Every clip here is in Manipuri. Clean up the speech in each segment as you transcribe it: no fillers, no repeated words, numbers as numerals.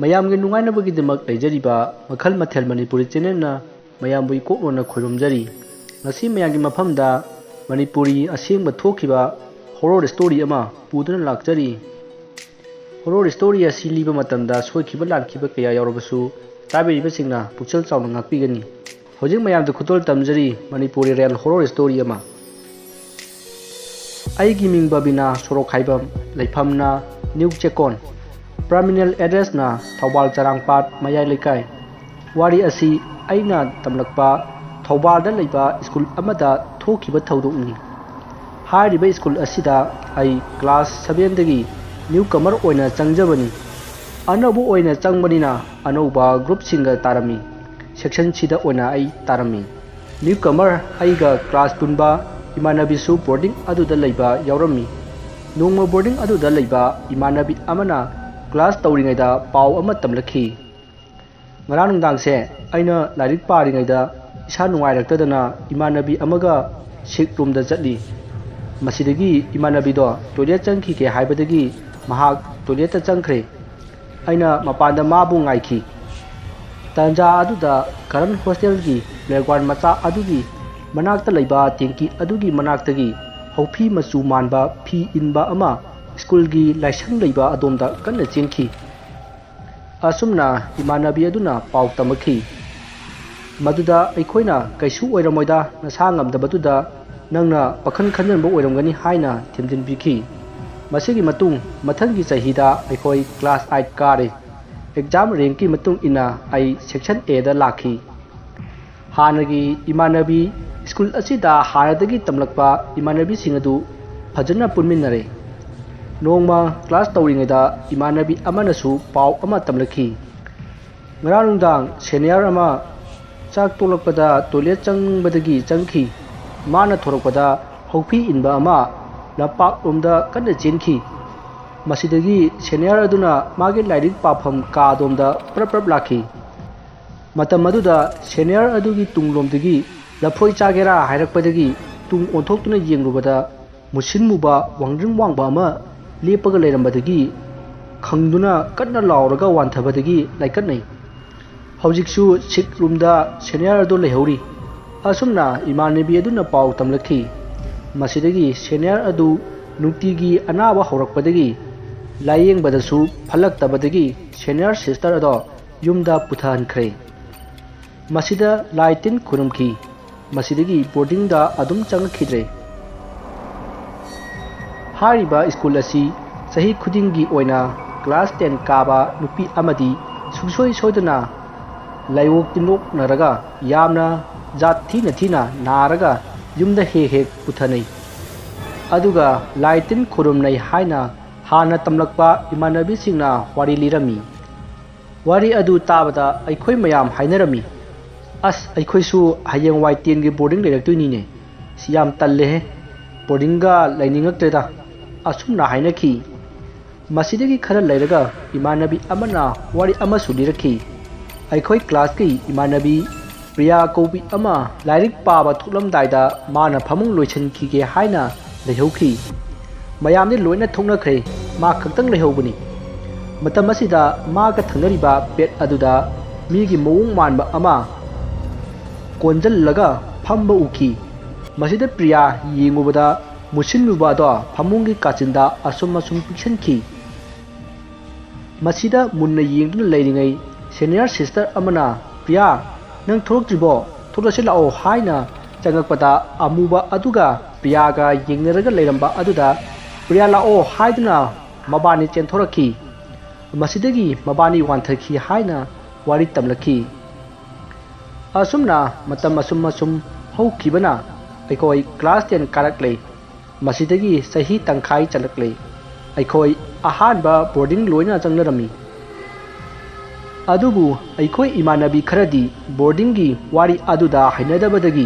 ꯃꯌꯥꯝꯒꯤ ꯅꯨꯡꯉꯥꯏꯅꯕꯒꯤꯗꯃꯛ ꯂꯩꯖꯔꯤꯕ ꯃꯈꯜ ꯃꯊꯦꯜ ꯃꯅꯤꯄꯨꯔꯤ ꯆꯦꯅꯦꯜꯅ ꯃꯌꯥꯝꯕꯨ ꯏꯀꯣꯛꯂꯣꯟꯅ ꯈꯣꯏꯔꯨꯝꯖꯔꯤ꯫ ꯉꯁꯤ ꯃꯌꯥꯝꯒꯤ ꯃꯐꯝꯗ ꯃꯅꯤꯄꯨꯔꯤ ꯑꯁꯦꯡꯕ ꯊꯣꯛꯈꯤꯕ ꯍꯣꯔꯔ ꯁ꯭ꯇꯣꯔꯤ ꯑꯃ ꯄꯨꯗꯨꯅ ꯂꯥꯛꯆꯔꯤ꯫ ꯍꯣꯔꯔ ꯁ꯭ꯇꯣꯔꯤ ꯑꯁꯤ ꯂꯤꯕ ꯃꯇꯝꯗ ꯁꯣꯏꯈꯤꯕ ꯂꯥꯟꯈꯤꯕ ꯀꯌꯥ ꯌꯥꯎꯔꯕꯁꯨ ꯇꯥꯕꯤꯔꯤꯕꯁꯤꯡꯅ ꯄꯨꯛꯆꯦꯜ ꯆꯥꯎꯅ ꯉꯥꯛꯄꯤꯒꯅꯤ꯫ ꯍꯧꯖꯤꯛ ꯃꯌꯥꯝꯗ ꯈꯨꯗꯣꯜ ꯇꯝꯖꯔꯤ ꯃꯅꯤꯄꯨꯔꯤ ꯔꯤꯌꯦꯜ ꯍꯣꯔꯔ ꯁ꯭ꯇꯣꯔꯤ ꯑꯃ꯫ ꯑꯩꯒꯤ ꯃꯤꯡ ꯕꯕꯤꯅꯥ ꯁꯣꯔꯣꯛꯈꯥꯏꯕꯝ, ꯂꯩꯐꯝꯅ ꯅ꯭ꯌꯨ ꯆꯦꯛꯀꯣꯟ, ꯄꯔꯃꯤꯅꯦꯟ ꯑꯦꯗ꯭ꯔꯦꯁꯅ ꯊꯧꯕꯥꯜ ꯆꯔꯥꯡꯄꯥꯠ ꯃꯌꯥꯏ ꯂꯩꯀꯥꯏ꯫ ꯋꯥꯔꯤ ꯑꯁꯤ ꯑꯩꯅ ꯇꯝꯂꯛꯄ ꯊꯧꯕꯥꯜꯗ ꯂꯩꯕ ꯁ꯭ꯀꯨꯜ ꯑꯃꯗ ꯊꯣꯛꯈꯤꯕ ꯊꯧꯗꯣꯛꯅꯤ꯫ ꯍꯥꯏꯔꯤꯕ ꯁ꯭ꯀꯨꯜ ꯑꯁꯤꯗ ꯑꯩ ꯀ꯭ꯂꯥꯁ 7ꯗꯒꯤ ꯅ꯭ꯌꯨ ꯀꯃꯔ ꯑꯣꯏꯅ ꯆꯪꯖꯕꯅꯤ꯫ ꯑꯅꯧꯕ ꯑꯣꯏꯅ ꯆꯪꯕꯅꯤꯅ ꯑꯅꯧꯕ ꯒ꯭ꯔꯨꯞꯁꯤꯡꯒ ꯇꯥꯔꯝꯃꯤ꯫ ꯁꯦꯛꯁꯟ Cꯗ ꯑꯣꯏꯅ ꯑꯩ ꯇꯥꯔꯝꯃꯤ꯫ ꯅ꯭ꯌꯨ ꯀꯃꯔ ꯑꯩꯒ ꯀ꯭ꯂꯥꯁ ꯄꯨꯟꯕ ꯏꯃꯥꯟꯅꯕꯤꯁꯨ ꯕꯣꯔꯗꯤꯡ ꯑꯗꯨꯗ ꯂꯩꯕ ꯌꯥꯎꯔꯝꯃꯤ꯫ ꯅꯣꯡꯃ ꯕꯣꯔꯗꯤꯡ ꯑꯗꯨꯗ ꯂꯩꯕ ꯏꯃꯥꯟꯅꯕꯤ ꯑꯃꯅ ꯀ꯭ꯂꯥꯁ ꯇꯧꯔꯤꯉꯩꯗ ꯄꯥꯎ ꯑꯃ ꯇꯝꯂꯛꯈꯤ꯫ ꯉꯔꯥꯡ ꯅꯨꯡꯗꯥꯡꯁꯦ ꯑꯩꯅ ꯂꯥꯏꯔꯤꯛ ꯄꯥꯔꯤꯉꯩꯗ ꯏꯁꯥ ꯅꯨꯡꯉꯥꯏꯔꯛꯇꯗꯅ ꯏꯃꯥꯟꯅꯕꯤ ꯑꯃꯒ ꯁꯤꯛ ꯔꯨꯝꯗ ꯆꯠꯂꯤ꯫ ꯃꯁꯤꯗꯒꯤ ꯏꯃꯥꯟꯅꯕꯤꯗꯣ ꯇꯣꯏꯂꯦꯠ ꯆꯪꯈꯤꯒꯦ ꯍꯥꯏꯕꯗꯒꯤ ꯃꯍꯥꯛ ꯇꯣꯏꯂꯦꯠꯇ ꯆꯪꯈ꯭ꯔꯦ꯫ ꯑꯩꯅ ꯃꯄꯥꯟꯗ ꯃꯥꯕꯨ ꯉꯥꯏꯈꯤ꯫ ꯇꯥꯟꯖꯥ ꯑꯗꯨꯗ ꯀꯔꯟ ꯍꯣꯁꯇꯦꯜꯒꯤ ꯄ꯭ꯂꯦꯒ꯭ꯔꯥꯎꯟ ꯃꯆꯥ ꯑꯗꯨꯒꯤ ꯃꯅꯥꯛꯇ ꯂꯩꯕ ꯇꯦꯡꯀꯤ ꯑꯗꯨꯒꯤ ꯃꯅꯥꯛꯇꯒꯤ ꯍꯧꯐꯤ ꯃꯆꯨ ꯃꯥꯟꯕ ꯐꯤ ꯏꯟꯕ ꯑꯃ ꯁ꯭ꯀꯨꯜꯒꯤ ꯂꯥꯏꯁꯪ ꯂꯩꯕ ꯑꯗꯣꯝꯗ ꯀꯟꯅ ꯆꯦꯟꯈꯤ꯫ ꯑꯁꯨꯝꯅ ꯏꯃꯥꯟꯅꯕꯤ ꯑꯗꯨꯅ ꯄꯥꯎ ꯇꯝꯃꯛꯈꯤ꯫ ꯃꯗꯨꯗ ꯑꯩꯈꯣꯏꯅ ꯀꯩꯁꯨ ꯑꯣꯏꯔꯝꯃꯣꯏꯗ, ꯅꯁꯥ ꯉꯝꯗꯕꯗꯨꯗ ꯅꯪꯅ ꯋꯥꯈꯜ ꯈꯟꯖꯟꯕ ꯑꯣꯏꯔꯝꯒꯅꯤ ꯍꯥꯏꯅ ꯊꯦꯝꯖꯤꯟꯕꯤꯈꯤ꯫ ꯃꯁꯤꯒꯤ ꯃꯇꯨꯡ ꯃꯊꯪꯒꯤ ꯆꯍꯤꯗ ꯑꯩꯈꯣꯏ ꯀ꯭ꯂꯥꯁ 8 ꯀꯥꯔꯦ꯫ ꯑꯦꯛꯖꯥꯝ ꯔꯦꯡꯀꯤ ꯃꯇꯨꯡ ꯏꯟꯅ ꯑꯩ ꯁꯦꯛꯁꯟ Aꯗ ꯂꯥꯛꯈꯤ꯫ ꯍꯥꯟꯅꯒꯤ ꯏꯃꯥꯟꯅꯕꯤ, ꯁ꯭ꯀꯨꯜ ꯑꯁꯤꯗ ꯍꯥꯟꯅꯗꯒꯤ ꯇꯝꯂꯛꯄ ꯏꯃꯥꯟꯅꯕꯤꯁꯤꯡ ꯑꯗꯨ ꯐꯖꯅ ꯄꯨꯟꯃꯤꯟꯅꯔꯦ꯫ ꯅꯣꯡꯃ ꯀ꯭ꯂꯥꯁ ꯇꯧꯔꯤꯉꯩꯗ ꯏꯃꯥꯟꯅꯕꯤ ꯑꯃꯅꯁꯨ ꯄꯥꯎ ꯑꯃ ꯇꯝꯂꯛꯈꯤ꯫ ꯉꯔꯥꯡ ꯅꯨꯡꯗꯥꯡ ꯁꯦꯅꯤꯌꯔ ꯑꯃ ꯆꯥꯛ ꯇꯣꯛꯂꯛꯄꯗ ꯇꯣꯏꯂꯦꯠ ꯆꯪꯕꯗꯒꯤ ꯆꯪꯈꯤ꯫ ꯃꯥꯅ ꯊꯣꯔꯛꯄꯗ ꯍꯧꯐꯤ ꯏꯟꯕ ꯑꯃ ꯂꯝꯄꯥꯛꯂꯣꯝꯗ ꯀꯟꯅ ꯆꯦꯟꯈꯤ꯫ ꯃꯁꯤꯗꯒꯤ ꯁꯦꯅꯤꯌꯔ ꯑꯗꯨꯅ ꯃꯥꯒꯤ ꯂꯥꯏꯔꯤꯛ ꯄꯥꯐꯝ ꯀꯥꯗꯣꯝꯗ ꯄ꯭ꯔꯞ ꯂꯥꯛꯈꯤ꯫ ꯃꯇꯝ ꯑꯗꯨꯗ ꯁꯦꯅꯤꯌꯔ ꯑꯗꯨꯒꯤ ꯇꯨꯡꯂꯣꯝꯗꯒꯤ ꯂꯐꯣꯏ ꯆꯥꯒꯦꯔꯥ ꯍꯥꯏꯔꯛꯄꯗꯒꯤ ꯇꯨꯡ ꯑꯣꯟꯊꯣꯛꯇꯨꯅ ꯌꯦꯡꯂꯨꯕꯗ ꯃꯨꯁꯤꯟ ꯃꯨꯕ ꯋꯥꯡꯗ꯭ꯔꯤꯡ ꯋꯥꯡꯕ ꯑꯃ ꯂꯦꯞꯄꯒ ꯂꯩꯔꯝꯕꯗꯒꯤ ꯈꯪꯗꯨꯅ ꯀꯟꯅ ꯂꯥꯎꯔꯒ ꯋꯥꯟꯊꯕꯗꯒꯤ ꯂꯥꯏꯀꯠꯅꯩ꯫ ꯍꯧꯖꯤꯛꯁꯨ ꯁꯤꯛ ꯔꯨꯝꯗ ꯁꯦꯅꯤꯌꯔ ꯑꯗꯨ ꯂꯩꯍꯧꯔꯤ꯫ ꯑꯁꯨꯝꯅ ꯏꯃꯥꯟꯅꯕꯤ ꯑꯗꯨꯅ ꯄꯥꯎ ꯇꯝꯂꯛꯈꯤ꯫ ꯃꯁꯤꯗꯒꯤ ꯁꯦꯅꯤꯌꯔ ꯑꯗꯨ ꯅꯨꯡꯇꯤꯒꯤ ꯑꯅꯥꯕ ꯍꯧꯔꯛꯄꯗꯒꯤ ꯂꯥꯏꯌꯦꯡꯕꯗꯁꯨ ꯐꯠꯂꯛꯇꯕꯗꯒꯤ ꯁꯦꯅꯤꯌꯔ ꯁꯤꯁꯇꯔ ꯑꯗꯣ ꯌꯨꯝꯗ ꯄꯨꯊꯍꯟꯈ꯭ꯔꯦ꯫ ꯃꯁꯤꯗ ꯂꯥꯏ ꯇꯤꯟ ꯈꯨꯔꯨꯝꯈꯤ꯫ ꯃꯁꯤꯗꯒꯤ ꯕꯣꯔꯗꯤꯡꯗ ꯑꯗꯨꯝ ꯆꯪꯉꯛꯈꯤꯗ꯭ꯔꯦ꯫ ꯍꯥꯏꯔꯤꯕ ꯁ꯭ꯀꯨꯜ ꯑꯁꯤ ꯆꯍꯤ ꯈꯨꯗꯤꯡꯒꯤ ꯑꯣꯏꯅ ꯀ꯭ꯂꯥꯁ 10 ꯀꯥꯕ ꯅꯨꯄꯤ ꯑꯃꯗꯤ ꯁꯨꯡꯁꯣꯏ ꯁꯣꯏꯗꯅ ꯂꯥꯏꯑꯣꯛ ꯇꯤꯟꯑꯣꯛꯅꯔꯒ ꯌꯥꯝꯅ ꯖꯥꯠ ꯊꯤꯅ ꯅꯥꯔꯒ ꯌꯨꯝꯗ ꯍꯦꯛ ꯄꯨꯊꯅꯩ꯫ ꯑꯗꯨꯒ ꯂꯥꯏ ꯇꯤꯟ ꯈꯨꯔꯨꯝꯅꯩ ꯍꯥꯏꯅ ꯍꯥꯟꯅ ꯇꯝꯂꯛꯄ ꯏꯃꯥꯟꯅꯕꯤꯁꯤꯡꯅ ꯋꯥꯔꯤ ꯂꯤꯔꯝꯃꯤ꯫ ꯋꯥꯔꯤ ꯑꯗꯨ ꯇꯥꯕꯗ ꯑꯩꯈꯣꯏ ꯃꯌꯥꯝ ꯍꯥꯏꯅꯔꯝꯃꯤ, ꯑꯁ ꯑꯩꯈꯣꯏꯁꯨ ꯍꯌꯦꯡꯋꯥꯏ 10ꯒꯤ ꯕꯣꯔꯗꯤꯡ ꯂꯩꯔꯛꯇꯣꯏꯅꯤꯅꯦ, ꯁꯤ ꯌꯥꯝ ꯇꯜꯂꯦꯍꯦ, ꯕꯣꯔꯗꯤꯡꯒ ꯂꯩꯅꯤꯡꯉꯛꯇ꯭ꯔꯦꯗ, ꯑꯁꯨꯝꯅ ꯍꯥꯏꯅꯈꯤ꯫ ꯃꯁꯤꯗꯒꯤ ꯈꯔ ꯂꯩꯔꯒ ꯏꯃꯥꯟꯅꯕꯤ ꯑꯃꯅ ꯋꯥꯔꯤ ꯑꯃꯁꯨ ꯂꯤꯔꯛꯈꯤ꯫ ꯑꯩꯈꯣꯏ ꯀ꯭ꯂꯥꯁꯀꯤ ꯏꯃꯥꯟꯅꯕꯤ ꯄ꯭ꯔꯤꯌꯥ ꯀꯧꯕꯤ ꯑꯃ ꯂꯥꯏꯔꯤꯛ ꯄꯥꯕ ꯊꯣꯛꯂꯝꯗꯥꯏꯗ ꯃꯥꯅ ꯐꯃꯨꯡ ꯂꯣꯏꯁꯤꯟꯈꯤꯒꯦ ꯍꯥꯏꯅ ꯂꯩꯍꯧꯈꯤ꯫ ꯃꯌꯥꯝꯗꯤ ꯂꯣꯏꯅ ꯊꯣꯛꯅꯈ꯭ꯔꯦ, ꯃꯥ ꯈꯛꯇꯪ ꯂꯩꯍꯧꯕꯅꯤ꯫ ꯃꯇꯝ ꯑꯁꯤꯗ ꯃꯥꯒ ꯊꯪꯅꯔꯤꯕ ꯕꯦꯠ ꯑꯗꯨꯗ ꯃꯤꯒꯤ ꯃꯑꯣꯡ ꯃꯥꯟꯕ ꯑꯃ ꯀꯣꯟꯖꯜꯂꯒ ꯐꯝꯕ ꯎꯈꯤ꯫ ꯃꯁꯤꯗ ꯄ꯭ꯔꯤꯌꯥ ꯌꯦꯡꯉꯨꯕꯗ ꯃꯨꯁꯤꯟ ꯃꯨꯕ ꯑꯗꯣ ꯐꯃꯨꯡꯒꯤ ꯀꯥꯆꯤꯟꯗ ꯑꯁꯨꯝ ꯄꯤꯛꯁꯟꯈꯤ꯫ ꯃꯁꯤꯗ ꯃꯨꯟꯅ ꯌꯦꯡꯗꯨꯅ ꯂꯩꯔꯤꯉꯩ ꯁꯦꯅꯤꯌꯔ ꯁꯤꯁꯇꯔ ꯑꯃꯅ, ꯄ꯭ꯔꯤꯌꯥ ꯅꯪ ꯊꯣꯛꯂꯛꯇ꯭ꯔꯤꯕꯣ, ꯊꯣꯛꯂꯁꯤ ꯂꯥꯛꯑꯣ ꯍꯥꯏꯅ ꯆꯪꯉꯛꯄꯗ ꯑꯃꯨꯕ ꯑꯗꯨꯒ ꯄ꯭ꯔꯤꯌꯥꯒ ꯌꯦꯡꯅꯔꯒ ꯂꯩꯔꯝꯕ ꯑꯗꯨꯗ ꯄ꯭ꯔꯤꯌꯥ ꯂꯥꯛꯑꯣ ꯍꯥꯏꯗꯨꯅ ꯃꯕꯥꯅꯤ ꯆꯦꯟꯊꯣꯔꯛꯈꯤ꯫ ꯃꯁꯤꯗꯒꯤ ꯃꯕꯥꯅꯤ ꯋꯥꯟꯊꯈꯤ ꯍꯥꯏꯅ ꯋꯥꯔꯤ ꯇꯝꯂꯛꯈꯤ꯫ ꯑꯁꯨꯝꯅ ꯃꯇꯝ ꯑꯁꯨꯝ ꯍꯧꯈꯤꯕꯅ ꯑꯩꯈꯣꯏ ꯀ꯭ꯂꯥꯁ 10 ꯀꯥꯔꯛꯂꯦ꯫ ꯃꯁꯤꯗꯒꯤ ꯆꯍꯤ ꯇꯪꯈꯥꯏ ꯆꯠꯂꯛꯂꯦ꯫ ꯑꯩꯈꯣꯏ ꯑꯍꯥꯟꯕ ꯕꯣꯔꯗꯤꯡ ꯂꯣꯏꯅ ꯆꯪꯅꯔꯝꯃꯤ꯫ ꯑꯗꯨꯕꯨ ꯑꯩꯈꯣꯏ ꯏꯃꯥꯟꯅꯕꯤ ꯈꯔꯗꯤ ꯕꯣꯔꯗꯤꯡꯒꯤ ꯋꯥꯔꯤ ꯑꯗꯨꯗ ꯍꯩꯅꯗꯕꯗꯒꯤ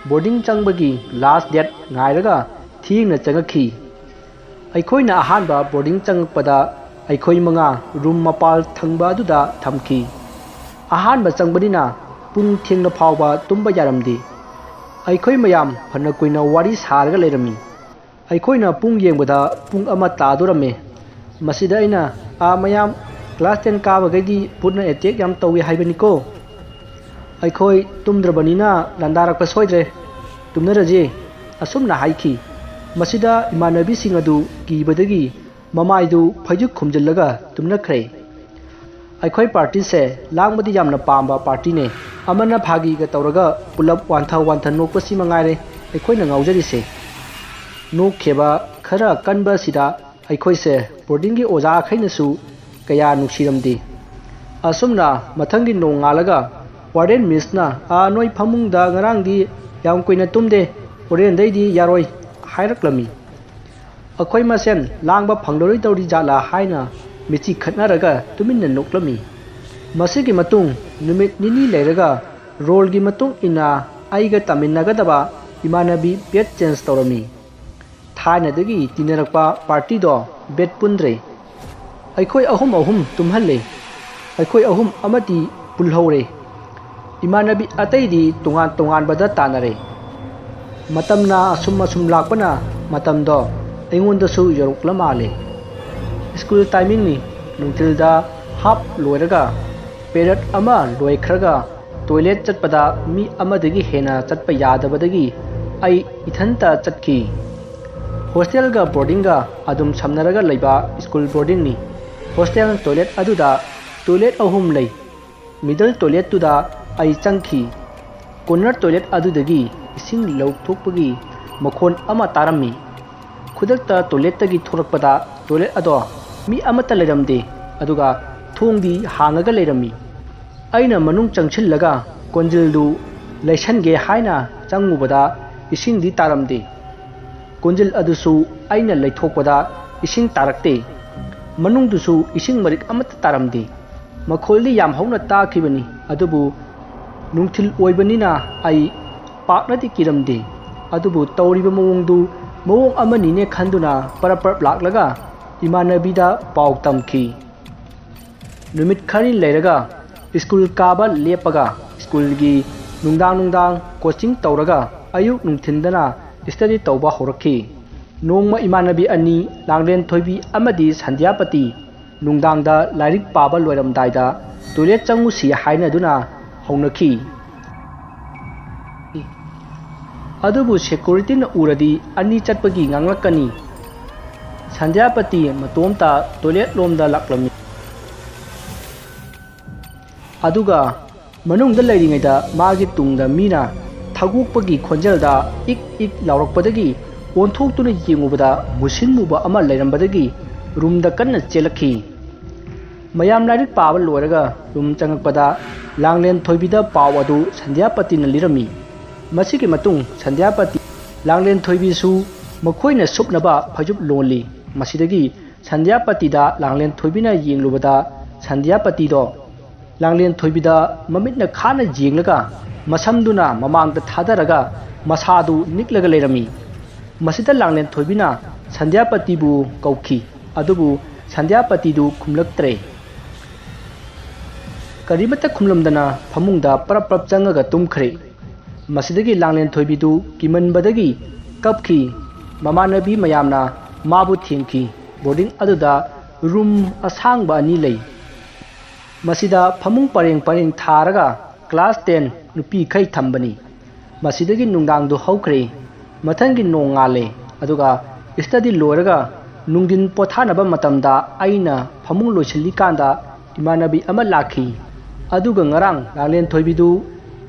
ꯕꯣꯔꯗꯤꯡ ꯆꯪꯕꯒꯤ ꯂꯥꯁ ꯗꯦꯠ ꯉꯥꯏꯔꯒ ꯊꯦꯡꯅ ꯆꯪꯉꯛꯈꯤ꯫ ꯑꯩꯈꯣꯏꯅ ꯑꯍꯥꯟꯕ ꯕꯣꯔꯗꯤꯡ ꯆꯪꯉꯛꯄꯗ ꯑꯩꯈꯣই 5 ꯔꯨꯝ ꯃꯄꯥꯜ ꯊꯪꯕ ꯑꯗꯨꯗ ꯊꯝꯈꯤ꯫ ꯑꯍꯥꯟꯕ ꯆꯪꯕꯅꯤꯅ ꯄꯨꯡ ꯊꯦꯡꯅ ꯐꯥꯎꯕ ꯇꯨꯝꯕ ꯌꯥꯔꯝꯗꯦ꯫ ꯑꯩꯈꯣꯏ ꯃꯌꯥꯝ ꯐꯅ ꯀꯨꯏꯅ ꯋꯥꯔꯤ ꯁꯥꯔꯒ ꯂꯩꯔꯝꯃꯤ꯫ ꯑꯩꯈꯣꯏꯅ ꯄꯨꯡ ꯌꯦꯡꯕꯗ ꯄꯨꯡ 1 ꯇꯥꯗꯣꯔꯝꯃꯦ꯫ ꯃꯁꯤꯗ ꯑꯩꯅ ꯃꯌꯥꯝ क्लास 10 काबगैदी पुनः एटेक याम तौवे हाइबनिको अखोई तुमद्रबनिना लंदारक सोइद्रे तुमनरजे असुमना हाइखी मसिदा इमानबी सिंह अदु कीबदगी ममाइदु फैजुक खुमजल्लगा तुमनखरे अखोई पार्टी से लांगबदी यामना पांबा पार्टी ने अमना भागी ग तौरगा पुलब वांथा नोकपसी मंगारे अखोइना ngauजरिसे नोखेबा खरा कनबा सिदा अखोइसे बोर्डिंग ओजा खैनसु कया नुसिरमदी असुमना मथंगी नोंगालगा वार्डन मिसना नोई फमुंगदा ngaraंगदी याम कुइना तुमदे ओरेंदैदी यारोय हायरक्लमी अखोई मसेन लांगबा फंगलोरी तौरी जाला हायना मिची खतनारगा तुमिन नोक्लमी मसिगी मतुंग नुमित निनी लेरगा रोलगी मतुंग इना आइगा तमिनगदबा इमानबी बेट चेंज तौरमी थानदगी तिनरकपा पार्टी दो बेट पुंद्रे अखोई अहुम तुम्हल्ले अखोई अहुम अमती पुलहौरे इमानबी अतैदी तोंगान बदा तानरे मतमना असुम लापना मतमदो ऐंगोंदसु यरुक्ला माले स्कूल टाइमिंग नि नुंथिलदा हाफ लोयरगा पेरियड अमा लोयखरगा टॉयलेट चटपदा मी अमदगी हेना चटप यादबदगी आई इथंता चटकी हॉस्टेल गा बोर्डिंग गा अदुम समनरगा लेबा स्कूल बोर्डिंग नि हॉस्टेल टॉयलेट अदुदा टॉयलेट अहुम लई मिडल टॉयलेट तुदा आई चंखी कॉर्नर टॉयलेट अदुदगी इसिंग लौथोकपगी मखोन अमा तारमी खुदक्ता टॉयलेट तगी थोरकपदा टॉयलेट अदो मी अमता लेरमदे अदुगा थोंगी हांगगा लेरमी अइना मनुंग चंगछिलगा कोंजिलदु लेसनगे हाइना चंगुबदा इसिंगदी तारमदे कोंजिल अदुसु अइना लेथोकपदा इसिंग तारकते मनुंगदुसु इसिंग मरिक अमता तारमदे मखोलदी याम हौना ताखिबनी अदुबु नुंगथिल ओइबनिना आई पाकनदी किरमदे अदुबु तौरिबा मवोंगदु मवोंग अमनिने खंदुना परपर लाक्लगा इमानबीदा पाउ तमखी नुमित खरी लेरगा स्कूल काबा लेपगा स्कूल की नुंदांग कोचिंग तौरगा अयुक नुंथिंदना स्टडी तौबा होरखी नोंमा इमानबी अनी लांगलेन थोइबी अमदी संध्यापति नुंदांगदा लाइरिक पाबा लोइरमदाइदा टॉयलेट चंगुसी हाइनदुना हौनखी अदुबु सिक्योरिटी न उरदी अनी चटपगी nganglakani संध्यापति मतोमता टॉयलेट लोमदा लाक्लमी अदुगा मनुंगदा लेरिङैदा मागी तुंगदा मीना थगुकपगी खोंजलदा इक लाउरकपदगी ओंथोक्तुना येंगुबदा मुसिनमुबा अमा लेरमबदगी रूमदा कन्ना चेलखी मयाम लाइरिक पाबा लोरगा रूम चंगकपदा लांगलेन थोइबिदा पाव अदु संध्यापतिना लिरमी मसिगी मतुंग संध्यापति लांगलेन थोइबिसु मखोइना सुपनबा फजुब लोनली मसिदगी संध्यापतिदा लांगलेन थोइबिना येंगलुबदा संध्यापतिदो लांगलेन थोइबिदा ममितना खाना येंगलगा मसमदुना ममांगदा थादरगा मसादु निकलगा लेरमी मसिदा लांगलेन थोइबिना संध्यापतिबु कौखी अदुबु संध्यापतिदु खुमलक्त्रे करीमता खुमलमदना फमुंगदा परप चंगगा तुमखरे मसिदगी लांगलेन थोइबिदु किमनबदगी कपखी ममानबी मयामना माबु थेंखी बोर्डिंग अदुदा रूम असांगबा अनी लई मसिदा फमुंग परेंग थारगा क्लास 10 नुपी खै थंबनी मसिदगी नुंगांगदु हौखरे मथंगी नोंगाले अदुगा स्टडी लोरगा नुंगिन पोथानबा मतमदा आइना फमुंग लोइसली कांदा इमानबी अमा लाखी अदुगा ngarang लांगलेन थोइबिदु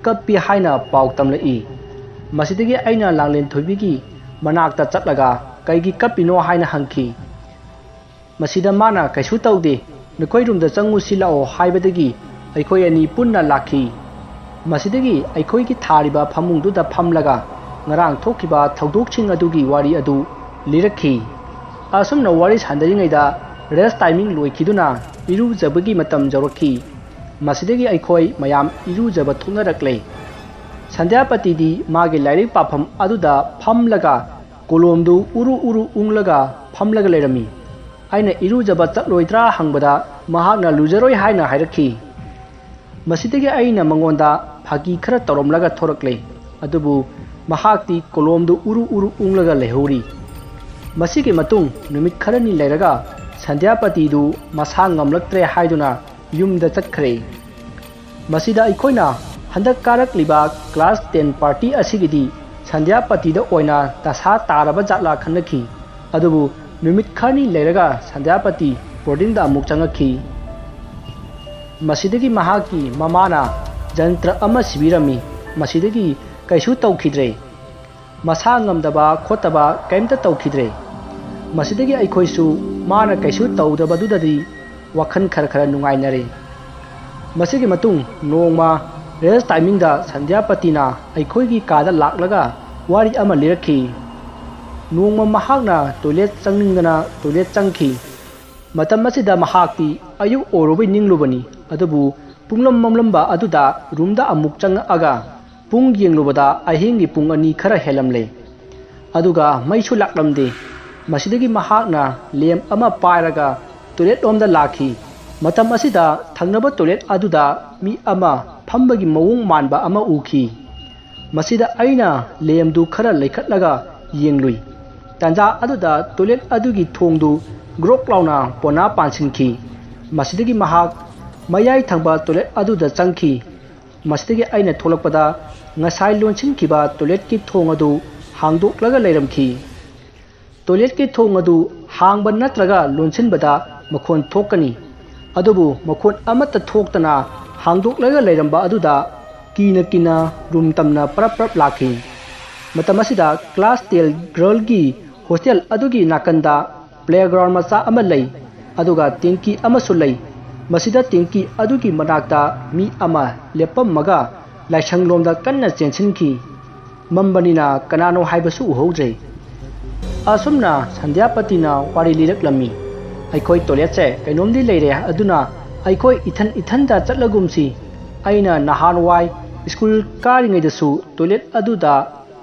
कप्पी हाइना पाउ तमलई मसिदगी आइना लांगलेन थोइबिगी मनाक्ता चटलगा कईगी कप्पिनो हाइना हंखी मसिदा माना कैसु तौदे नखोई रूमदा चंगुसी लाओ हाइबदगी अखोई अनी पुन्ना लाखी मसिदगी अखोई की थारिबा फमुंगदुदा फमलगा ngarang थोखिबा थौदोकसिंग अदुगी वारी अदु लिरखी असुमना वारी सानदरिङैदा रेस्ट टाइमिंग लोइखिदुना इरुजबगी मतम जौरखी मसिदगी अखोई मयाम इरुजब थोनरक्ले संध्यापतिदी मागे लाइरिक पाफम अदुदा फमलगा कोलोमदु उरु उंगलगा फमलगा लेरमी आइना इरुजबा चलोइद्रा हंगबदा महाकना लुजरोय हाइना हाइरखी मसिदगी आइना मंगोंदा फागी खरा तौरमलगा थोरक्ले अदुबु महाक्ति कोलोमदु उरु उंगलगा लेहौरी मसिगे मतुंग नुमित खरनी लेरगा ꯁꯟꯙ꯭ꯌꯥꯄꯇꯤꯗꯨ ꯃꯁꯥ ꯉꯝꯂꯛꯇ꯭ꯔꯦ ꯍꯥꯏꯗꯨꯅ ꯌꯨꯝꯗ ꯆꯠꯈ꯭ꯔꯦ꯫ ꯃꯁꯤꯗ ꯑꯩꯈꯣꯏꯅ ꯍꯟꯗꯛ ꯀꯥꯔꯛꯂꯤꯕ ꯀ꯭ꯂꯥꯁ 10 ꯄꯥꯔꯇꯤ ꯑꯁꯤꯒꯤꯗꯤ ꯁꯟꯙ꯭ꯌꯥꯄꯇꯤꯗ ꯑꯣꯏꯅ ꯗꯁꯥ ꯇꯥꯔꯕ ꯖꯥꯠꯂꯥ ꯈꯟꯅꯈꯤ꯫ ꯑꯗꯨꯕꯨ ꯅꯨꯃꯤꯠ ꯈꯔꯅꯤ ꯂꯩꯔꯒ ꯁꯟꯙ꯭ꯌꯥꯄꯇꯤ ꯕꯣꯔꯗꯤꯡꯗ ꯑꯃꯨꯛ ꯆꯪꯉꯛꯈꯤ꯫ ꯃꯁꯤꯗꯒꯤ ꯃꯍꯥꯛꯀꯤ ꯃꯃꯥꯅ ꯖꯟꯇ꯭ꯔ ꯑꯃ ꯁꯤꯕꯤꯔꯝꯃꯤ꯫ ꯃꯁꯤꯗꯒꯤ ꯀꯩꯁꯨ ꯇꯧꯈꯤꯗ꯭ꯔꯦ꯫ ꯃꯁꯥ ꯉꯝꯗꯕ ꯈꯣꯠꯇꯕ ꯀꯩꯝꯇ ꯇꯧꯈꯤꯗ꯭ꯔꯦ꯫ ꯃꯁꯤꯗꯒꯤ ꯑꯩꯈꯣꯏꯁꯨ ꯃꯥꯅ ꯀꯩꯁꯨ ꯇꯧꯗꯕꯗꯨꯗꯗꯤ ꯋꯥꯈꯜ ꯈꯔ ꯅꯨꯡꯉꯥꯏꯅꯔꯦ꯫ ꯃꯁꯤꯒꯤ ꯃꯇꯨꯡ ꯅꯣꯡꯃ ꯔꯦꯁ ꯇꯥꯏꯃꯤꯡꯗ ꯁꯟꯙ꯭ꯌꯥꯄꯇꯤꯅ ꯑꯩꯈꯣꯏꯒꯤ ꯀꯥꯗ ꯂꯥꯛꯂꯒ ꯋꯥꯔꯤ ꯑꯃ ꯂꯤꯔꯛꯈꯤ꯫ ꯅꯣꯡꯃ ꯃꯍꯥꯛꯅ ꯇꯣꯏꯂꯦꯠ ꯆꯪꯅꯤꯡꯗꯅ ꯇꯣꯏꯂꯦꯠ ꯆꯪꯈꯤ꯫ ꯃꯇꯝ ꯑꯁꯤꯗ ꯃꯍꯥꯛꯇꯤ ꯑꯌꯨꯛ ꯑꯣꯏꯔꯨꯕꯩ ꯅꯤꯡꯂꯨꯕꯅꯤ꯫ ꯑꯗꯨꯕꯨ ꯄꯨꯡꯂꯝ ꯃꯝꯂꯝꯕ ꯑꯗꯨꯗ ꯔꯨꯝꯗ ꯑꯃꯨꯛ ꯆꯪꯉꯛꯑꯒ ꯄꯨꯡ ꯌꯦꯡꯂꯨꯕꯗ ꯑꯍꯤꯡꯒꯤ ꯄꯨꯡ 2 ꯈꯔ ꯍꯦꯜꯂꯝꯂꯦ꯫ ꯑꯗꯨꯒ ꯃꯩꯁꯨ ꯂꯥꯛꯂꯝꯗꯦ꯫ ꯃꯁꯤꯗꯒꯤ ꯃꯍꯥꯛꯅ ꯂꯦꯝꯞ ꯑꯃ ꯄꯥꯏꯔꯒ ꯇꯣꯏꯂꯦꯠ ꯂꯣꯝꯗ ꯂꯥꯛꯈꯤ꯫ ꯃꯇꯝ ꯑꯁꯤꯗ ꯊꯪꯅꯕ ꯇꯣꯏꯂꯦꯠ ꯑꯗꯨꯗ ꯃꯤ ꯑꯃ ꯐꯝꯕꯒꯤ ꯃꯑꯣꯡ ꯃꯥꯟꯕ ꯑꯃ ꯎꯈꯤ꯫ ꯃꯁꯤꯗ ꯑꯩꯅ ꯂꯦꯝꯞꯗꯨ ꯈꯔ ꯂꯩꯈꯠꯂꯒ ꯌꯦꯡꯂꯨꯏ꯫ ꯇꯥꯟꯖꯥ ꯑꯗꯨꯗ ꯇꯣꯏꯂꯦꯠ ꯑꯗꯨꯒꯤ ꯊꯣꯡꯗꯨ ꯒ꯭ꯔꯣꯛ ꯂꯥꯎꯅ ꯄꯣꯅꯥ ꯄꯥꯟꯁꯤꯟꯈꯤ꯫ ꯃꯁꯤꯗꯒꯤ ꯃꯍꯥꯛ ꯃꯌꯥꯏ ꯊꯪꯕ ꯇꯣꯏꯂꯦꯠ ꯑꯗꯨꯗ ꯆꯪꯈꯤ꯫ ꯃꯁꯤꯗꯒꯤ ꯑꯩꯅ ꯊꯣꯛꯂꯛꯄꯗ ꯉꯁꯥꯏ ꯂꯣꯟꯁꯤꯟꯈꯤꯕ ꯇꯣꯏꯂꯦꯠꯀꯤ ꯊꯣꯡ ꯑꯗꯨ ꯍꯥꯡꯗꯣꯛꯂꯒ ꯂꯩꯔꯝꯈꯤ꯫ ꯇꯣꯏꯂꯦꯠꯀꯤ ꯊꯣꯡ ꯑꯗꯨ ꯍꯥꯡꯕ ꯅꯠꯇ꯭ꯔꯒ ꯂꯣꯟꯁꯤꯟꯕꯗ ꯃꯈꯣꯟ ꯊꯣꯛꯀꯅꯤ꯫ ꯑꯗꯨꯕꯨ ꯃꯈꯣꯟ ꯑꯃꯠꯇ ꯊꯣꯛꯇꯅ ꯍꯥꯡꯗꯣꯛꯂꯒ ꯂꯩꯔꯝꯕ ꯑꯗꯨꯗ ꯀꯤꯅ ꯔꯨꯝ ꯇꯝꯅ ꯄꯔꯞ ꯂꯥꯛꯈꯤ꯫ ꯃꯇꯝ ꯑꯁꯤꯗ ꯀ꯭ꯂꯥꯁ 10 ꯒꯔꯜꯒꯤ ꯍꯣꯁꯇꯦꯜ ꯑꯗꯨꯒꯤ ꯅꯥꯀꯟꯗ ꯄ꯭ꯂꯦꯒ꯭ꯔꯥꯎꯟ ꯃꯆꯥ ꯑꯃ ꯂꯩ꯫ ꯑꯗꯨꯒ ꯇꯦꯡꯀꯤ ꯑꯃꯁꯨ ꯂꯩ꯫ ꯃꯁꯤꯗ ꯇꯦꯡꯀꯤ ꯑꯗꯨꯒꯤ ꯃꯅꯥꯛꯇ ꯃꯤ ꯑꯃ ꯂꯦꯞꯄꯝꯃꯒ ꯂꯥꯏꯁꯪꯂꯣꯝꯗ ꯀꯟꯅ ꯆꯦꯟꯁꯤꯟꯈꯤ꯫ ꯃꯝꯕꯅꯤꯅ ꯀꯅꯥꯅꯣ ꯍꯥꯏꯕꯁꯨ ꯎꯍꯧꯗ꯭ꯔꯦ꯫ ꯑꯁꯨꯝꯅ ꯁꯟꯙ꯭ꯌꯥꯄꯇꯤꯅ ꯋꯥꯔꯤ ꯂꯤꯔꯛꯂꯝꯃꯤ꯫ ꯑꯩꯈꯣꯏ ꯇꯣꯏꯂꯦꯠꯁꯦ ꯀꯩꯅꯣꯝꯗꯤ ꯂꯩꯔꯦ ꯑꯗꯨꯅ ꯑꯩꯈꯣꯏ ꯏꯊꯟꯗ ꯆꯠꯂꯒꯨꯝꯁꯤ꯫ ꯑꯩꯅ ꯅꯍꯥꯟꯋꯥꯏ ꯁ꯭ꯀꯨꯜ ꯀꯥꯔꯤꯉꯩꯗꯁꯨ ꯇꯣꯏꯂꯦꯠ ꯑꯗꯨꯗ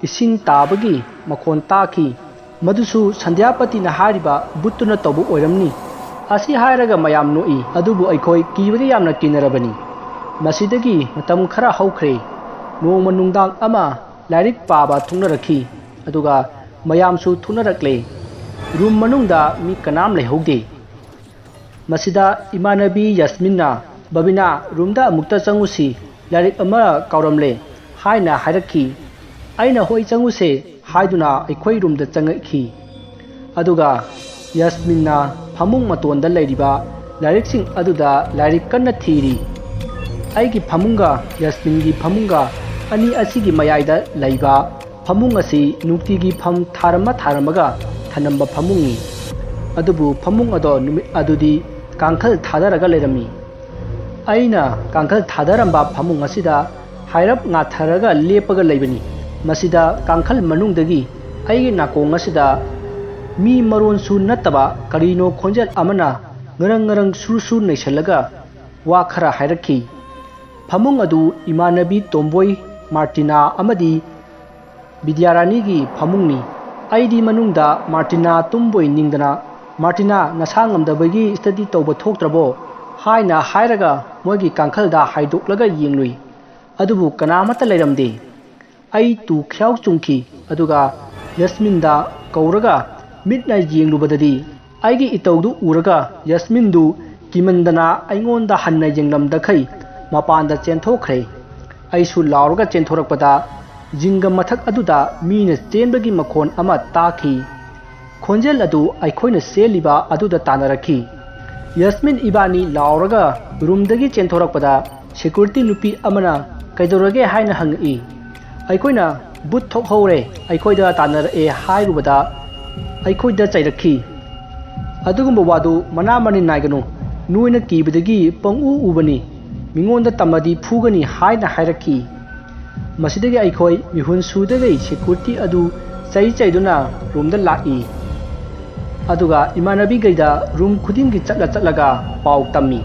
ꯏꯁꯤꯡ ꯇꯥꯕꯒꯤ ꯃꯈꯣꯟ ꯇꯥꯈꯤ꯫ ꯃꯗꯨꯁꯨ ꯁꯟꯙ꯭ꯌꯥꯄꯇꯤꯅ ꯍꯥꯏꯔꯤꯕ ꯕꯨꯠꯇꯨꯅ ꯇꯧꯕ ꯑꯣꯏꯔꯝꯅꯤ꯫ ꯑꯁꯤ ꯍꯥꯏꯔꯒ ꯃꯌꯥꯝ ꯅꯣꯛꯏ꯫ ꯑꯗꯨꯕꯨ ꯑꯩꯈꯣꯏ ꯀꯤꯕꯗꯤ ꯌꯥꯝꯅ ꯀꯤꯅꯔꯕꯅꯤ꯫ ꯃꯁꯤꯗꯒꯤ ꯃꯇꯝ ꯈꯔ ꯍꯧꯈ꯭ꯔꯦ꯫ ꯅꯣꯡꯃ ꯅꯨꯡꯗꯥꯡ ꯑꯃ ꯂꯥꯏꯔꯤꯛ ꯄꯥꯕ ꯊꯣꯛꯅꯔꯛꯈꯤ꯫ ꯑꯗꯨꯒ ꯃꯌꯥꯝꯁꯨ ꯊꯣꯛꯅꯔꯛꯂꯦ꯫ ꯔꯨꯝ ꯃꯅꯨꯡꯗ ꯃꯤ ꯀꯅꯥꯝ ꯂꯩꯍꯧꯗꯦ꯫ ꯃꯁꯤꯗ ꯏꯃꯥꯟꯅꯕꯤ ꯌꯥꯁꯃꯤꯟꯅ ꯕꯕꯤꯅꯥ ꯔꯨꯝꯗ ꯑꯃꯨꯛꯇ ꯆꯪꯉꯨꯁꯤ, ꯂꯥꯏꯔꯤꯛ ꯑꯃ ꯀꯥꯎꯔꯝꯂꯦ ꯍꯥꯏꯅ ꯍꯥꯏꯔꯛꯈꯤ꯫ ꯑꯩꯅ ꯍꯣꯏ ꯆꯪꯉꯨꯁꯦ ꯍꯥꯏꯗꯨꯅ ꯑꯩꯈꯣꯏ ꯔꯨꯝꯗ ꯆꯪꯉꯛꯈꯤ꯫ ꯑꯗꯨꯒ ꯌꯥꯁꯃꯤꯟꯅ ꯐꯃꯨꯡ ꯃꯇꯣꯟꯗ ꯂꯩꯔꯤꯕ ꯂꯥꯏꯔꯤꯛꯁꯤꯡ ꯑꯗꯨꯗ ꯂꯥꯏꯔꯤꯛ ꯀꯟꯅ ꯊꯤꯔꯤ꯫ ꯑꯩꯒꯤ ꯐꯃꯨꯡꯒ ꯌꯥꯁꯃꯤꯟꯒꯤ ꯐꯃꯨꯡꯒ ꯑꯅꯤ ꯑꯁꯤꯒꯤ ꯃꯌꯥꯏꯗ ꯂꯩꯕ ꯐꯃꯨꯡ ꯑꯁꯤ ꯅꯨꯡꯇꯤꯒꯤ ꯐꯝ ꯊꯥꯔꯝꯃꯒ ꯊꯅꯝꯕ ꯐꯃꯨꯡꯅꯤ꯫ ꯑꯗꯨꯕꯨ ꯐꯃꯨꯡ ꯑꯗꯣ ꯅꯨꯃꯤꯠ ꯑꯗꯨꯗꯤ ꯀꯥꯡꯈꯜ ꯊꯥꯗꯔꯒ ꯂꯩꯔꯝꯃꯤ꯫ ꯑꯩꯅ ꯀꯥꯡꯈꯜ ꯊꯥꯗꯔꯝꯕ ꯐꯃꯨꯡ ꯑꯁꯤꯗ ꯍꯥꯏꯔꯞ ꯉꯥꯊꯔꯒ ꯂꯦꯞꯄꯒ ꯂꯩꯕꯅꯤ꯫ ꯃꯁꯤꯗ ꯀꯥꯡꯈꯜ ꯃꯅꯨꯡꯗꯒꯤ ꯑꯩꯒꯤ ꯅꯥꯀꯣꯡ ꯑꯁꯤꯗ ꯃꯤ ꯃꯔꯣꯟꯁꯨ ꯅꯠꯇꯕ ꯀꯔꯤꯅꯣ ꯈꯣꯟꯖꯦꯜ ꯑꯃꯅ ꯉꯔꯪ ꯁꯨꯔ ꯅꯩꯁꯜꯂꯒ ꯋꯥ ꯈꯔ ꯍꯥꯏꯔꯛꯈꯤ꯫ ꯐꯃꯨꯡ ꯑꯗꯨ ꯏꯃꯥꯟꯅꯕꯤ ꯇꯣꯝꯕꯣꯏ, ꯃꯥꯔꯇꯤꯅꯥ ꯑꯃꯗꯤ ꯕꯤꯗ꯭ꯌꯥꯔꯥꯅꯤꯒꯤ ꯐꯃꯨꯡꯅꯤ꯫ ꯑꯩꯗꯤ ꯃꯅꯨꯡꯗ ꯃꯥꯔꯇꯤꯅꯥ ꯇꯨꯝꯕꯣꯏ ꯅꯤꯡꯗꯅ "ꯃꯥꯔꯇꯤꯅꯥ, ꯅꯁꯥ ꯉꯝꯗꯕꯒꯤ ꯁ꯭ꯇꯗꯤ ꯇꯧꯕ ꯊꯣꯛꯇ꯭ꯔꯕꯣ?" ꯍꯥꯏꯅ ꯍꯥꯏꯔꯒ ꯃꯣꯏꯒꯤ ꯀꯥꯡꯈꯜꯗ ꯍꯥꯏꯗꯣꯛꯂꯒ ꯌꯦꯡꯂꯨꯏ꯫ ꯑꯗꯨꯕꯨ ꯀꯅꯥꯃꯠꯇ ꯂꯩꯔꯝꯗꯦ꯫ ꯑꯩ ꯇꯨ ꯈ꯭ꯌꯥꯎ ꯆꯨꯡꯈꯤ꯫ ꯑꯗꯨꯒ ꯌꯥꯁꯃꯤꯟꯗ ꯀꯧꯔꯒ ꯃꯤꯠꯅ ꯌꯦꯡꯂꯨꯕꯗꯗꯤ ꯑꯩꯒꯤ ꯏꯇꯧꯗꯨ ꯎꯔꯒ ꯌꯥꯁꯃꯤꯟꯗꯨ ꯀꯤꯃꯟꯗꯅ ꯑꯩꯉꯣꯟꯗ ꯍꯟꯅ ꯌꯦꯡꯂꯝꯗꯈꯩ ꯃꯄꯥꯟꯗ ꯆꯦꯟꯊꯣꯛꯈ꯭ꯔꯦ꯫ ꯑꯩꯁꯨ ꯂꯥꯎꯔꯒ ꯆꯦꯟꯊꯣꯔꯛꯄꯗ ꯖꯤꯡꯒ ꯃꯊꯛ ꯑꯗꯨꯗ ꯃꯤꯅ ꯆꯦꯟꯕꯒꯤ ꯃꯈꯣꯟ ꯑꯃ ꯇꯥꯈꯤ꯫ ꯈꯣꯟꯖꯦꯜ ꯑꯗꯨ ꯑꯩꯈꯣꯏꯅ ꯆꯦꯜꯂꯤꯕ ꯑꯗꯨꯗ ꯇꯥꯟꯅꯔꯛꯈꯤ꯫ ꯌꯥꯁꯃꯤꯟ ꯏꯕꯥꯅꯤ ꯂꯥꯎꯔꯒ ꯔꯨꯝꯗꯒꯤ ꯆꯦꯟꯊꯣꯔꯛꯄꯗ ꯁꯦꯀ꯭ꯌꯨꯔꯤꯇꯤ ꯅꯨꯄꯤ ꯑꯃꯅ ꯀꯩꯗꯧꯔꯒꯦ ꯍꯥꯏꯅ ꯍꯪꯉꯛꯏ꯫ ꯑꯩꯈꯣꯏꯅ "ꯕꯨꯠ ꯊꯣꯛꯍꯧꯔꯦ, ꯑꯩꯈꯣꯏꯗ ꯇꯥꯟꯅꯔꯛꯑꯦ" ꯍꯥꯏꯔꯨꯕꯗ ꯑꯩꯈꯣꯏꯗ ꯆꯩꯔꯛꯈꯤ꯫ "ꯑꯗꯨꯒꯨꯝꯕ ꯋꯥꯗꯨ ꯃꯅꯥ ꯃꯅꯤꯟ ꯅꯥꯏꯒꯅꯨ, ꯅꯣꯏꯅ ꯀꯤꯕꯗꯒꯤ ꯄꯪꯎ ꯎꯕꯅꯤ, ꯃꯤꯉꯣꯟꯗ ꯇꯝꯃꯗꯤ ꯐꯨꯒꯅꯤ" ꯍꯥꯏꯅ ꯍꯥꯏꯔꯛꯈꯤ꯫ ꯃꯁꯤꯗꯒꯤ ꯑꯩꯈꯣꯏ ꯃꯤꯍꯨꯟ ꯁꯨꯗꯈꯩ ꯁꯦꯀ꯭ꯌꯨꯔꯤꯇꯤ ꯑꯗꯨ ꯆꯩꯗꯨꯅ ꯔꯨꯝꯗ ꯂꯥꯛꯏ꯫ ꯑꯗꯨꯒ ꯏꯃꯥꯟꯅꯕꯤꯈꯩꯗ ꯔꯨꯝ ꯈꯨꯗꯤꯡꯒꯤ ꯆꯠꯂꯒ ꯄꯥꯎ ꯇꯝꯃꯤ꯫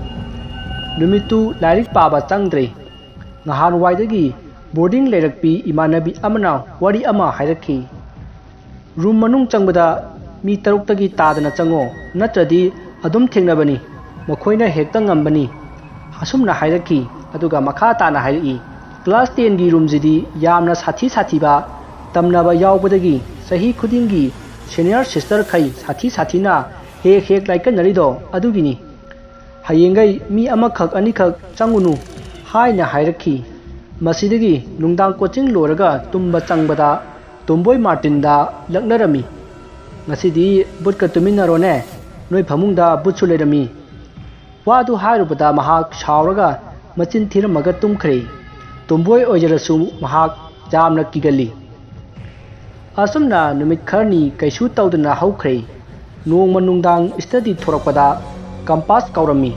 ꯅꯨꯃꯤꯠꯇꯨ ꯂꯥꯏꯔꯤꯛ パꯕ ꯆꯪꯗ꯭ꯔꯦ꯫ ꯅꯍꯥꯟꯋꯥꯏꯗꯒꯤ ꯕꯣꯔꯗꯤꯡ ꯂꯩꯔꯛꯄꯤ ꯏꯃꯥꯟꯅꯕꯤ ꯑꯃꯅ ꯋꯥꯔꯤ ꯑꯃ ꯍꯥꯏꯔꯛꯈꯤ꯫ ꯔꯨꯝ ꯃꯅꯨꯡ ꯆꯪꯕꯗ ꯃꯤ 6ꯇꯒꯤ ꯇꯥꯗꯅ ꯆꯪꯉꯣ, ꯅꯠꯇ꯭ꯔꯗꯤ ꯑꯗꯨꯝ ꯊꯦꯡꯅꯕꯅꯤ, ꯃꯈꯣꯏꯅ ꯍꯦꯛꯇ ꯉꯝꯕꯅꯤ꯫ ꯑꯁꯨꯝꯅ ꯍꯥꯏꯔꯛꯈꯤ꯫ ꯑꯗꯨꯒ ꯃꯈꯥ ꯇꯥꯅ ꯍꯥꯏꯔꯛꯏ꯫ ꯀ꯭ꯂꯥꯁ 10ꯒꯤ ꯔꯨꯝꯁꯤꯗꯤ ꯌꯥꯝꯅ ꯁꯥꯊꯤꯕ ꯇꯝꯅꯕ ꯌꯥꯎꯕꯗꯒꯤ ꯆꯍꯤ ꯈꯨꯗꯤꯡꯒꯤ ꯁꯦꯅꯤꯌꯔ ꯁꯤꯁꯇꯔꯈꯩ ꯁꯥꯊꯤꯅ हेक हेक लाइकनरिदो अदुगिनी हयेंगै मी अमखक अनिखक चंगुनु हाइना हाइरखी मसिदगी नुंगदांग coaching लोरगा Tumba चंगबदा तुम्बोय मार्टिनदा लक्नरमी ngasi but ka tuminarone noi phamungda but su lerami wadu hairubada mahak shawraga machin thiramaga tumkhre tumboi ojarasu mahak jamna kigali asumna numit kharni kaisu tawdana haukhre nong manungdang study thorakpada compass kaurami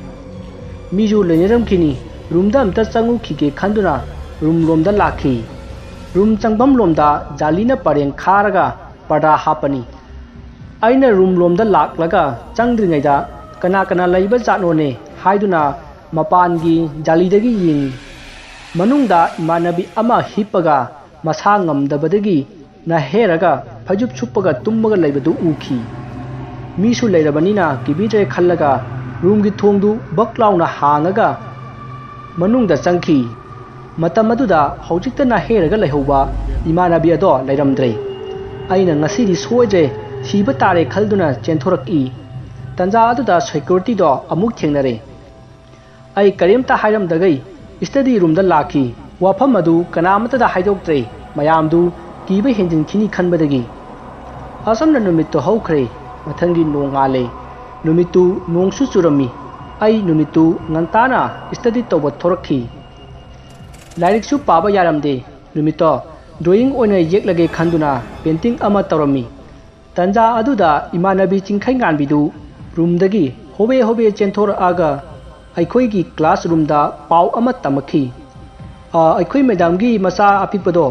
miju leneram kini roomda amta changu khige khanduna room lomda lakhi room changbam lomda jalina pareng kharaga pada hapani aina room lomda laklaga changdringaida kana kana laiba jatnone haiduna mapangi jalidagi ying manungda imanabi ama hipaga masa ngamdabadagi na heraga phajup chupaga tumbaga laibadu ukhi misu leirabanina kibire khallaga room gi thongdu baklauna hangaga manungda changki matamaduda hojikta na heraga laihoba imanabi ado lairamdre aina ngasidi soje siba tare khalduna chenthoraki tanja aduda security do amuk thengnare ai karimta hairam dagai study room da lakhi wafam adu kanamata da haidoktre mayamdu kiba henjin khini khanbadagi asamna numit to haukhre mathangi nongale numitu nongsu churami ai numitu ngantana study toba thorakhi lairiksu paba yaramde numito drawing oina yeklage khanduna painting ama torami tanja aduda imanabi chingkhai nganbidu room dagi hobe hobe chenthor aga aikhoi gi classroom da pau ama tamakhi aikhoi madam gi masa apipado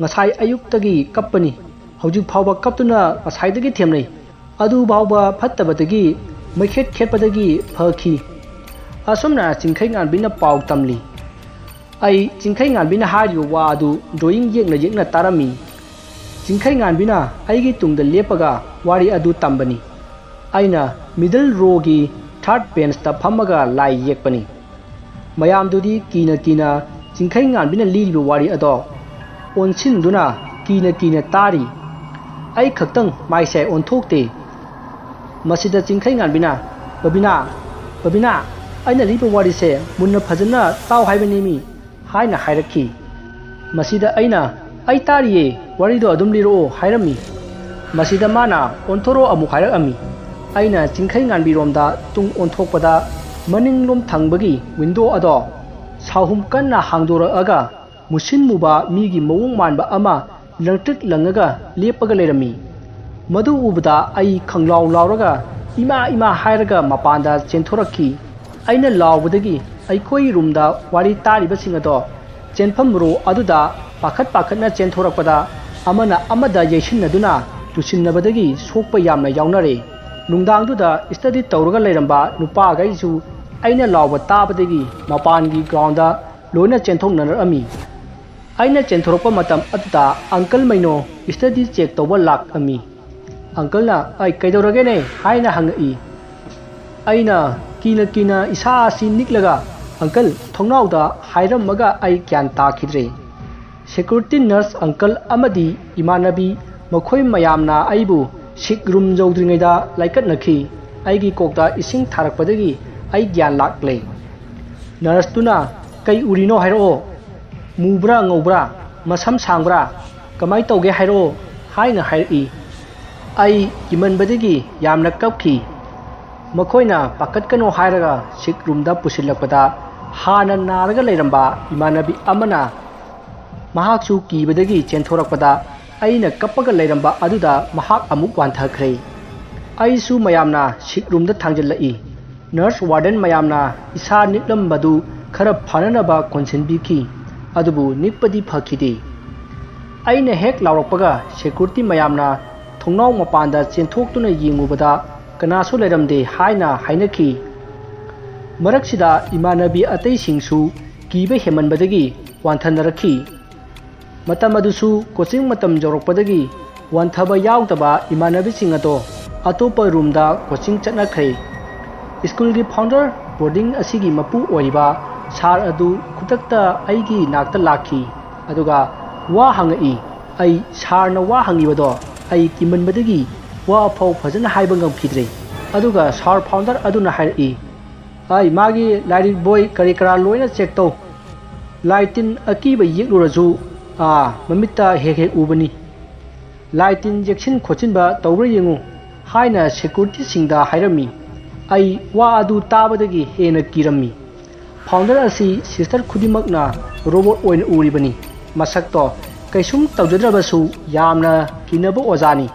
ngasai ayuk tagi kapani hojik phawba kaptuna asai dagi themnai adu bawba phattabadagi maikhet khetpadagi phakhi asomna chingkhai nganbina pau tamli ai chingkhai nganbina hariyo wa adu drawing yekna tarami chingkhai nganbina aigi tungda lepaga wari adu tambani aina middle row gi third bench ta phamaga lai yekpani mayam dudi kina chingkhai nganbina liribi wari ado onsin duna kina tari ai khaktang mai sai on thokte masida chingkhai nganbina babina aina libi wari se munna phajana taw haibani mi haina hairakhi masida aina ai tariye warido adum liro hairami masida mana onthoro amu hairakami aina chingkhai nganbi romda tung onthokpada maninglom thangbagi window ado sahum kanna hangdora aga musin muba migi mawung manba ama langtik langaga lepaga lerami madu ubada ai khanglaw lawraga ima hairaga mapanda chenthoraki aina lawbadagi aikhoi roomda wari tariba singado chenpham ro aduda pakhat na chenthorappada amana amada yaisinaduna tusinnabadagi sokpa yamna yawnare nungdangduda study tawraga leiramba nupa gaisu aina lawba tabadagi mapangi ground da loina chenthoknarami aina chenthorapa matam aduda uncle maino study check tawba lak ami uncle na ai kaidorage ne haina hangai aina kina isa si niklaga uncle thongnauda hairamaga ai kyan takhidre security nurse uncle amadi imanabi makhoi mayamna aibu sik room jawdringaida laikat nakhi aigi kokta ising tharakpadagi ai gyan lakle nurse tuna kai urino hairo mubra ngobra masam sangbra kamai tawge hairo haina hairi ai kimanbadagi yamna kapki makoina pakat kano hairaga sik room da pusilakpada hana naraga leiramba imanabi amana mahaksu kibadagi chenthorappada aina kappaga leiramba aduda mahak amuk wanthakre aisu mayamna sik room da thangjallai nurse warden mayamna isa niklambadu khara phananaba konsinbiki adubu nipadi phakide aina hek lawrakpaga security mayamna thongnaw mapanda chenthokhtuna yengubada kanasu leiramde haina hainaki maraksida imanabi atai singsu kibe hemanbadagi wanthandarakhi matam adusu coaching matam jorokpadagi wanthaba yautaba imanabi singato atopa room da coaching chatnakhre school gi founder boarding asigi mapu oiba sar adu khutakta aigi nakta lakhi aduga wa hangai ai sarna wa hangibado ai kimanbadagi wa phau phajana haiba ngam khidre अदुगा सार फाउंडर अदुना हायरई आई मागी लाइरिक बॉय करी करा लोइना चेक तौ लाइटिन अकीब येक्लुरजु ममित्ता हेक हेक उबनी लाइटिन जेक्सिन खोचिनबा तौब्र येंगु हाइना सिक्युरिटी सिंगदा हायरमी आई वा अदु ताबदगी हेना किरमी फाउंडर असी सिस्टर खुदिमकना रोबोट ओइन उरिबनी मसक्तो कैसुम तौजद्रबसु यामना किनबो ओजानी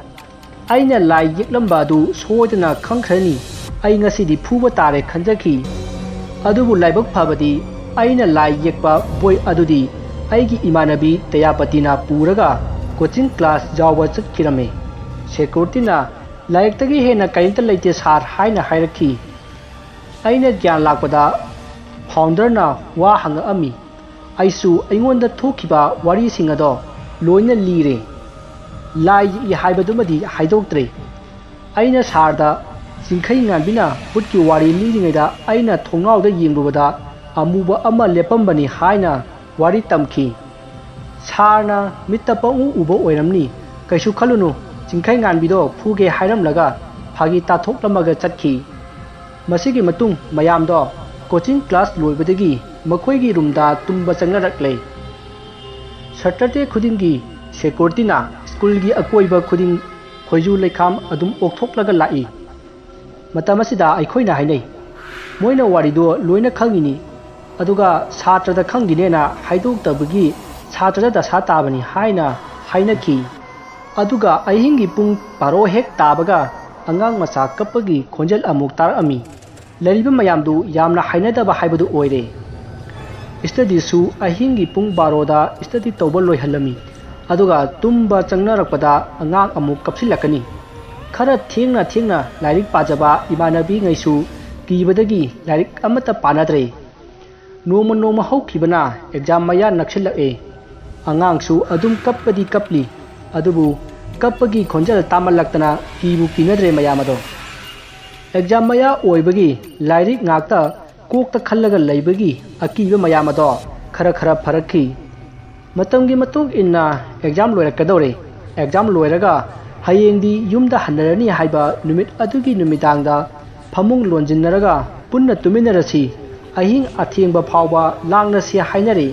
अइना लाई येक्लम्बा अदु सोयदना खंखरनी अइ ngasiदी फुबा तारे खंजखी अदुबु लाइबक फबदी अइना लाई येकपा बोय अदुदी अइगी इमानबी तयापतिना पुरगा कोचिंग क्लास जावबा चक्किरमे सिक्युरिटीना लाइकतगी हेना करिंत लेते सार हाइना हायरखी अइना ज्ञान लाकपदा फाउंडरना वा हंगअमी अइसु अइंगोंदा थोखिबा वारीसिंग अदो लोइना लीरे लाई हाइबदुमदी हाइदोक्त्रे अइना सारदा चिंखै nganbina putki wari liringaida aina thongnawda yengbubada amuba ama lepambani haina wari tamki sarna mitta pangu ubo oiramni kaisu khalunu चिंखै nganbido phuge hairamlaga phagi tathokhlamaga chatki masigi matung mayamdo coaching class लोइबदगी मखोइगी रूमदा तुम्बा चंगरक्ले सैटरडे खुदिंगी सिक्युरिटीना स्कूलगी अकोइबा खुदिंग खोइजु लेखाम अदुम ओक्थोक्लगा लाई मतमसिदा अइखोइना हाइनै मोइना वारिदो लोइना खंगिनी अदुगा छात्रदा खंगिनेना हाइदोक्तबगी छात्रदा दशा ताबनी हाइना हाइनखी अदुगा अहिंगी पुंग 12 हेक ताबगा अंगांग मचा कप्पगी खोंजल अमुक तारअमी लरिबा मयामदु यामना हाइनदबा हाइबदु ओइरे स्टडीसु अहिंगी पुंग 12 दा स्टडी तौबा लोइहलमी अदुगा तुम्बा चंगनरकपदा अंगांग अमुक कपसिलकनी खरा थेंगना लाइरिक पाजबा इमानबी ngaisu कीबदगी लाइरिक अमता पानाद्रे नोम हौखिबना एग्जाम मया नक्सिलए अंगांगसु अदुम कप्पदी कपली अदुबु कप्पगी खोंजल तामलक्तना कीबु कीनद्रे मयामदो एग्जाम मया ओइबगी lyric ngakta kokta khallaga leibagi akiba mayamado खरा फरखी मतंगी मतुंग इन्ना एग्जाम लोइरकदौरे एग्जाम लोइरगा हयेंदी युमदा हन्नरनी हाइबा नुमित अदुगी नुमिदांगदा फमुंग लोंजिनरगा पुन्ना तुमिनरसी अहिंग अथेंबा फावबा लांगनसी हाइनरे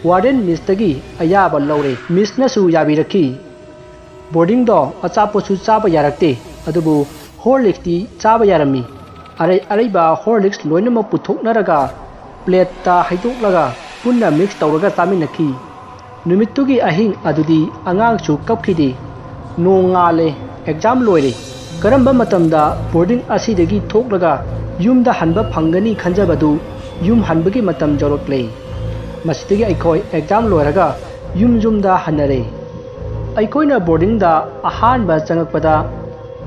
वार्डन मिसतगी अयाबा लौरे मिसनसु याबिरखी बोर्डिंग दो अचापोसु चाबा यारक्ते अदुबु हॉर्लिक्सती चाबा यारमी अरैबा हॉर्लिक्स लोइनम पुथोकनरगा प्लेटता हाइदोक्लगा पुन्ना मिक्स तौरगा चामिनखी नुमित्तुगी अहिंग अदुदी अंगांगसु कपखिदे नोंगाले एग्जाम लोइरे करंबा मतमदा बोर्डिंग असिदगी थोकलगा युमदा हनबा फंगनी खंजबदु युम हनबगी मतम जौरक्ले मसिदगी अइखोय एग्जाम लोइरगा युमदा हनरे अइखोयना बोर्डिंगदा अहानबा चंगकपदा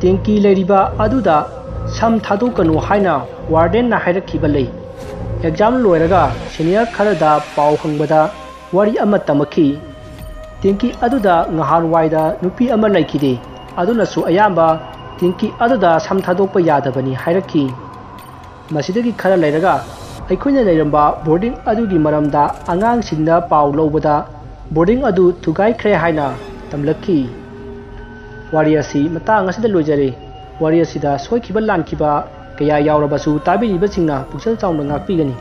टेंकी लेरिबा अदुदा सम थादोकनु हाइना वार्डन ना हाइरखिबा लै एग्जाम लोइरगा सीनियर खरदा पाउ हंगबदा वारी अमा तमखी टेंकी अदुदा ngahar waida nupi ama laikide aduna su ayamba टेंकी अदुदा सम थादोकपा यादबनी हाइरखी मसिदगी खरा लेरगा अइखोयना लेरंबा बोर्डिंग अदुगी मरमदा अंगांग सिंदा पाउ लौबदा बोर्डिंग अदु थुगाइख्रे हाइना तमलखी वारी असि मतांग असिदा लोइजरे वारी असिदा सोइखिबा लानखिबा कया यावरबसु ताबिरिबसिंगना पुक्सल चाउना ngakpigani